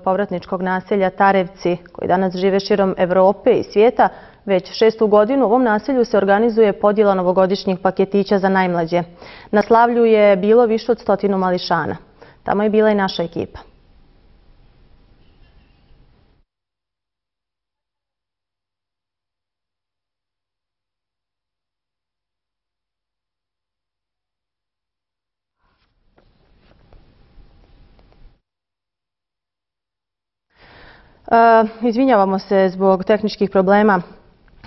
Povratničkog naselja Tarevci, koji danas žive širom Evrope i svijeta, već 6. godinu u ovom naselju se organizuje podjela novogodišnjih paketića za najmlađe. Na slavlju je bilo više od 100 mališana. Tamo je bila i naša ekipa. Izvinjavamo se zbog tehničkih problema.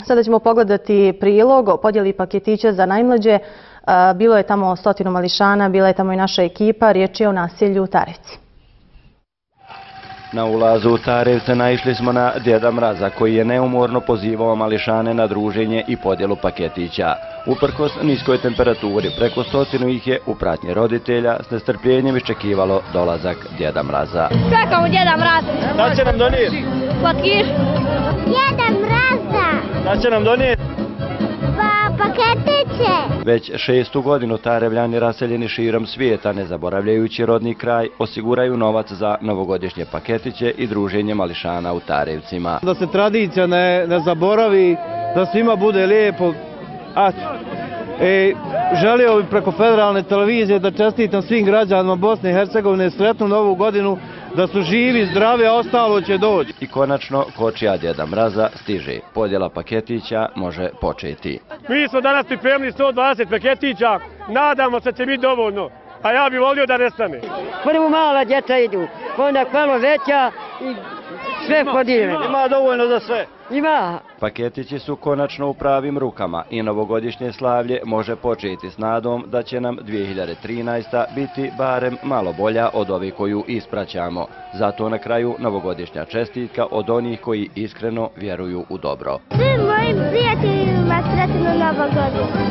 Sada ćemo pogledati prilog o podjeli paketića za najmlađe. Bilo je tamo 100 mališana, bila je tamo i naša ekipa. Riječ je o naselju Tarevci. Na ulazu u Tarevce naišli smo na Djeda Mraza koji je neumorno pozivao mališane na druženje i podjelu paketića. Uprkos niskoj temperaturi, preko 100 ih je u pratnji roditelja s nestrpljenjem iščekivalo dolazak Djeda Mraza. Čekamo Djeda Mraza. Šta će nam donijeti? Slatkiš. Djeda Mraza. Šta će nam donijeti? Pa paketiće. Već 6. godinu Tarevljani raseljeni širom svijeta, ne zaboravljajući rodni kraj, osiguraju novac za novogodišnje paketiće i druženje mališana u Tarevcima. Da se tradicija ne zaboravi, da svima bude lijepo. Želio bih preko federalne televizije da čestitam svim građanima Bosne i Hercegovine sretnu novu godinu, da su živi, zdravi, a ostalo će doći. I konačno kočija Djeda Mraza stiže. Podjela paketića može početi. Mi smo danas pripremili 120 paketića, nadamo se da će biti dovoljno, a ja bih volio da nestane. Prvo mala djeca idu, onda malo veća i sve podijeljeno. Ima dovoljno za sve. Ima. Paketići su konačno u pravim rukama i novogodišnje slavlje može početi s nadom da će nam 2013. biti barem malo bolja od ove koju ispraćamo. Zato na kraju novogodišnja čestitka od onih koji iskreno vjeruju u dobro. Svim mojim prijateljima sretnu Novu godinu.